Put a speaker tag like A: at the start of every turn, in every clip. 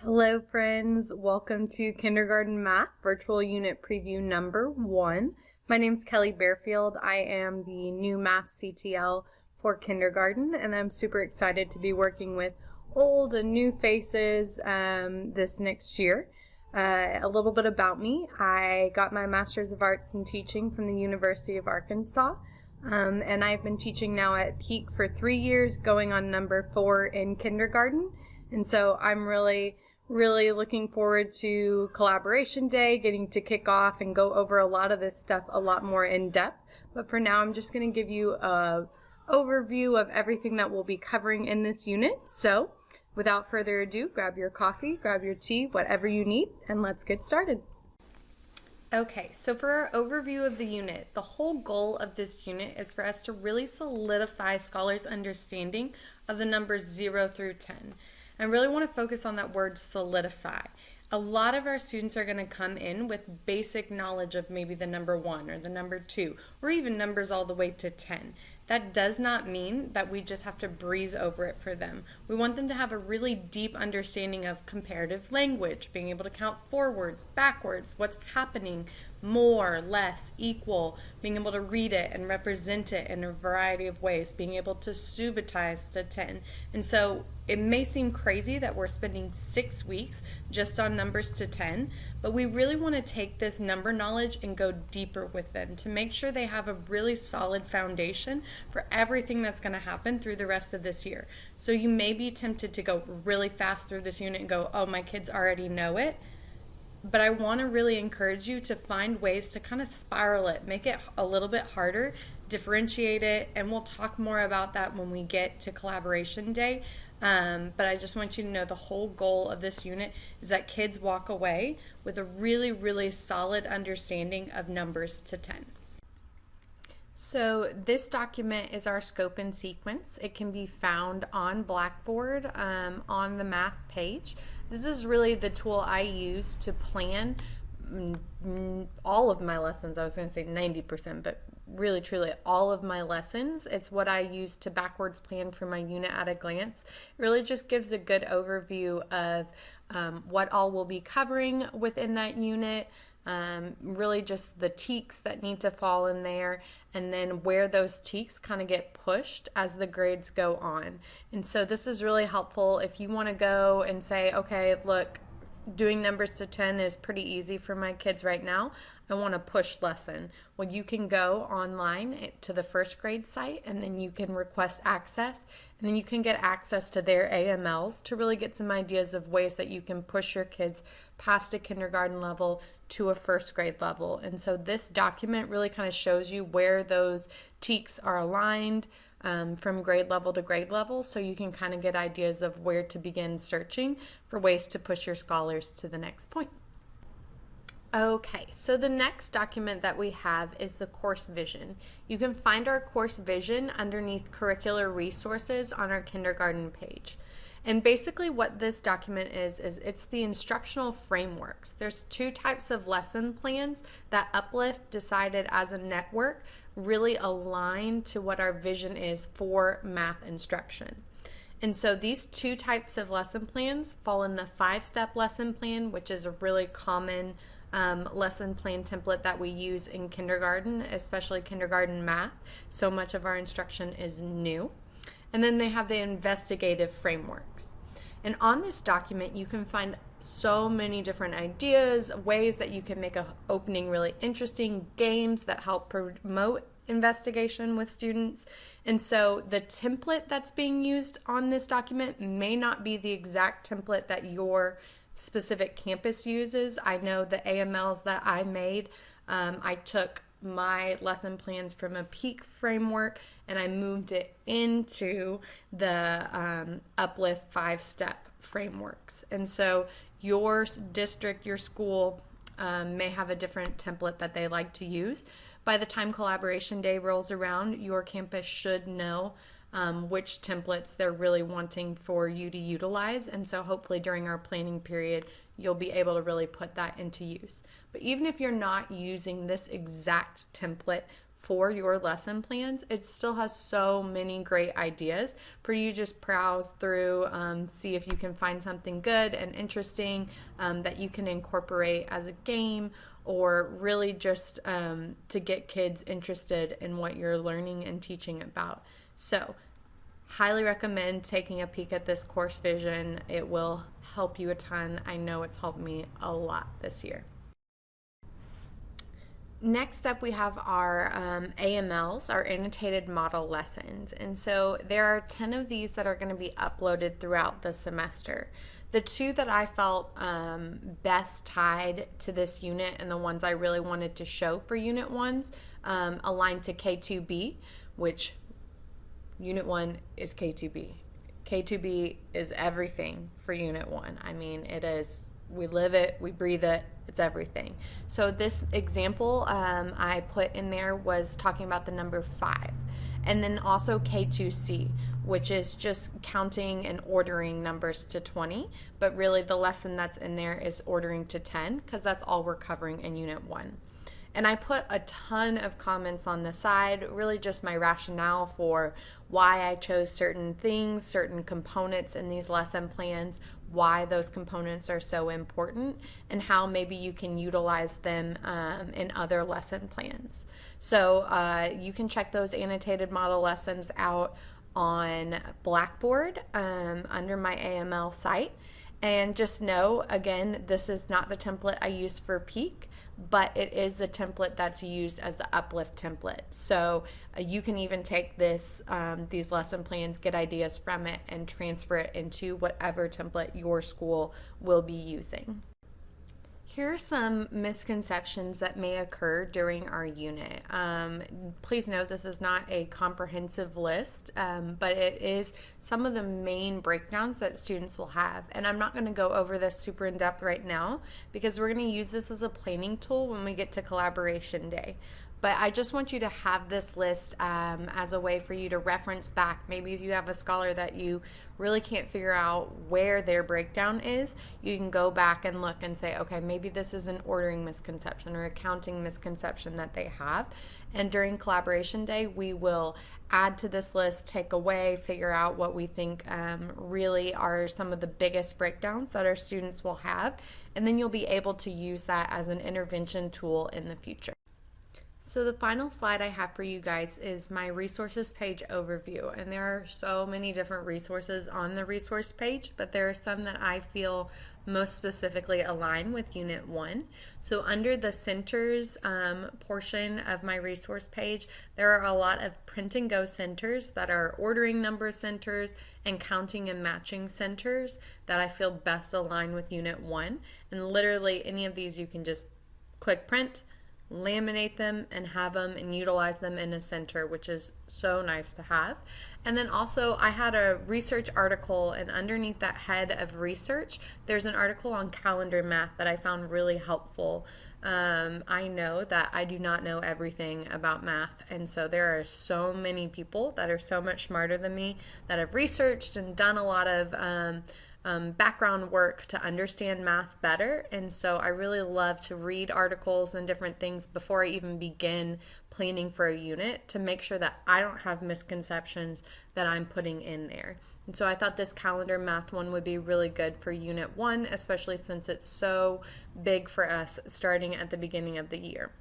A: Hello friends, welcome to Kindergarten Math Virtual Unit Preview number 1. My name is Kelly Bearfield. I am the new Math CTL for kindergarten, and I'm super excited to be working with old and new faces this next year. A little bit about me. I got my Master's of Arts in Teaching from the University of Arkansas, and I've been teaching now at Peak for 3 years, going on number 4 in kindergarten. And so I'm really looking forward to Collaboration Day, getting to kick off and go over a lot of this stuff a lot more in depth. But for now, I'm just going to give you a overview of everything that we'll be covering in this unit. So without further ado, grab your coffee, grab your tea, whatever you need, and let's get started. Okay, so for our overview of the unit, the whole goal of this unit is for us to really solidify scholars' understanding of the numbers 0 through 10. I really want to focus on that word solidify. A lot of our students are going to come in with basic knowledge of maybe the number 1 or the number 2 or even numbers all the way to 10. That does not mean that we just have to breeze over it for them. We want them to have a really deep understanding of comparative language, being able to count forwards, backwards, what's happening, more, less, equal, being able to read it and represent it in a variety of ways, being able to subitize to 10. And so it may seem crazy that we're spending 6 weeks just on numbers to 10, but we really want to take this number knowledge and go deeper with them to make sure they have a really solid foundation for everything that's going to happen through the rest of this year. So you may be tempted to go really fast through this unit and go, oh, my kids already know it. But I want to really encourage you to find ways to kind of spiral it, make it a little bit harder, differentiate it, and we'll talk more about that when we get to Collaboration Day. But I just want you to know the whole goal of this unit is that kids walk away with a really solid understanding of numbers to 10. So this document is our scope and sequence. It can be found on Blackboard on the math page. This is really the tool I use to plan all of my lessons. I was going to say 90%, but really truly all of my lessons. It's what I use to backwards plan for my unit at a glance. It really just gives a good overview of what all we'll be covering within that unit. Really just the TEKS that need to fall in there, and then where those TEKS kind of get pushed as the grades go on. And so this is really helpful if you want to go and say, okay, look, doing numbers to 10 is pretty easy for my kids right now. I want a push lesson. Well, you can go online to the first grade site, and then you can request access, and then you can get access to their AMLs to really get some ideas of ways that you can push your kids past a kindergarten level to a first grade level. And so this document really kind of shows you where those TEKS are aligned from grade level to grade level, so you can kind of get ideas of where to begin searching for ways to push your scholars to the next point. Okay, so the next document that we have is the course vision. You can find our course vision underneath curricular resources on our kindergarten page. And basically what this document is it's the instructional frameworks. There's 2 types of lesson plans that Uplift decided as a network really align to what our vision is for math instruction. And so these 2 types of lesson plans fall in the 5-step lesson plan, which is a really common lesson plan template that we use in kindergarten, especially kindergarten math. So much of our instruction is new. And then they have the investigative frameworks. And on this document, you can find so many different ideas, ways that you can make an opening really interesting, games that help promote investigation with students. And so the template that's being used on this document may not be the exact template that your specific campus uses. I know the AMLs that I made, I took my lesson plans from a Peak framework and I moved it into the Uplift 5-step frameworks. And so your district, your school may have a different template that they like to use. By the time Collaboration Day rolls around, your campus should know which templates they're really wanting for you to utilize, and so hopefully during our planning period you'll be able to really put that into use. But even if you're not using this exact template for your lesson plans, it still has so many great ideas for you to just browse through, see if you can find something good and interesting that you can incorporate as a game, or really just to get kids interested in what you're learning and teaching about. So highly recommend taking a peek at this course vision. It will help you a ton. I know it's helped me a lot this year. Next up, we have our AMLs, our annotated model lessons. And so there are 10 of these that are going to be uploaded throughout the semester. The two that I felt best tied to this unit and the ones I really wanted to show for Unit 1s aligned to K2B, which Unit 1 is K2B. K2B is everything for Unit 1. I mean, it is, we live it, we breathe it, it's everything. So this example I put in there was talking about the number 5. And then also K2C, which is just counting and ordering numbers to 20. But really the lesson that's in there is ordering to 10, because that's all we're covering in Unit 1. And I put a ton of comments on the side, really just my rationale for why I chose certain things, certain components in these lesson plans, why those components are so important, and how maybe you can utilize them in other lesson plans. So you can check those annotated model lessons out on Blackboard under my AML site. And just know, again, this is not the template I used for Peak, but it is the template that's used as the Uplift template. So you can even take this, these lesson plans, get ideas from it, and transfer it into whatever template your school will be using. Here are some misconceptions that may occur during our unit. Please note this is not a comprehensive list, but it is some of the main breakdowns that students will have. And I'm not going to go over this super in depth right now because we're going to use this as a planning tool when we get to collaboration day. But I just want you to have this list as a way for you to reference back. Maybe if you have a scholar that you really can't figure out where their breakdown is, you can go back and look and say, okay, maybe this is an ordering misconception or a counting misconception that they have. And during collaboration day, we will add to this list, take away, figure out what we think really are some of the biggest breakdowns that our students will have. And then you'll be able to use that as an intervention tool in the future. So the final slide I have for you guys is my resources page overview, and there are so many different resources on the resource page, but there are some that I feel most specifically align with Unit 1. So under the centers portion of my resource page, there are a lot of print and go centers that are ordering number centers and counting and matching centers that I feel best align with Unit 1. And literally any of these you can just click print, laminate them, and have them and utilize them in a center, which is so nice to have. And then also I had a research article, and underneath that head of research there's an article on calendar math that I found really helpful. I know that I do not know everything about math, and so there are so many people that are so much smarter than me that have researched and done a lot of background work to understand math better. And so I really love to read articles and different things before I even begin planning for a unit to make sure that I don't have misconceptions that I'm putting in there. And so I thought this calendar math one would be really good for Unit 1, especially since it's so big for us starting at the beginning of the year.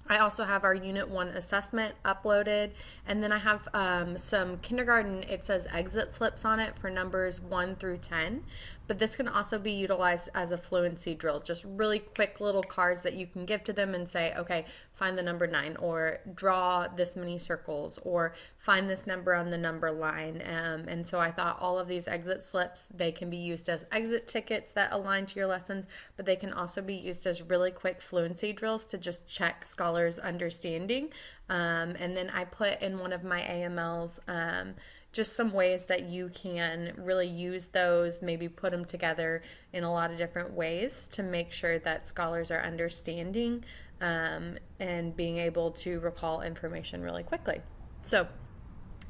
A: I also have our Unit 1 assessment uploaded, and then I have some kindergarten, it says exit slips on it for numbers 1 through 10, but this can also be utilized as a fluency drill, just really quick little cards that you can give to them and say, okay, find the number 9, or draw this many circles, or find this number on the number line. And so I thought all of these exit slips, they can be used as exit tickets that align to your lessons, but they can also be used as really quick fluency drills to just check scholars' understanding. And then I put in one of my AMLs just some ways that you can really use those, maybe put them together in a lot of different ways to make sure that scholars are understanding and being able to recall information really quickly. So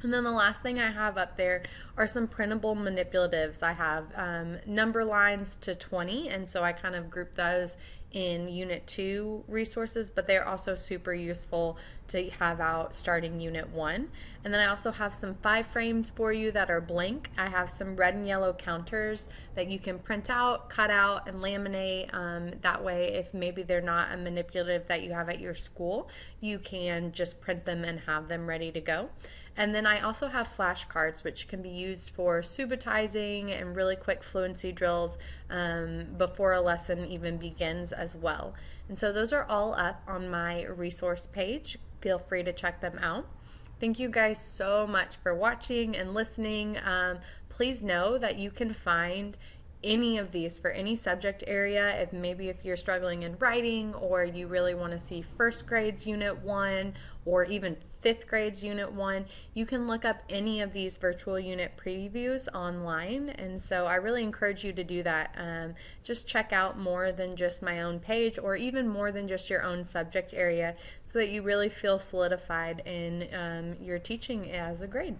A: And then the last thing I have up there are some printable manipulatives. I have number lines to 20, and so I kind of group those in Unit 2 resources, but they're also super useful to have out starting Unit 1. And then I also have some 5 frames for you that are blank. I have some red and yellow counters that you can print out, cut out, and laminate. That way, if maybe they're not a manipulative that you have at your school, you can just print them and have them ready to go. And then I also have flashcards, which can be used for subitizing and really quick fluency drills before a lesson even begins as well. And so those are all up on my resource page. Feel free to check them out. Thank you guys so much for watching and listening. Please know that you can find any of these for any subject area. If you're struggling in writing, or you really want to see first grades Unit 1 or even 5th grades Unit 1, you can look up any of these virtual unit previews online. And so I really encourage you to do that. Just check out more than just my own page, or even more than just your own subject area, so that you really feel solidified in your teaching as a grade.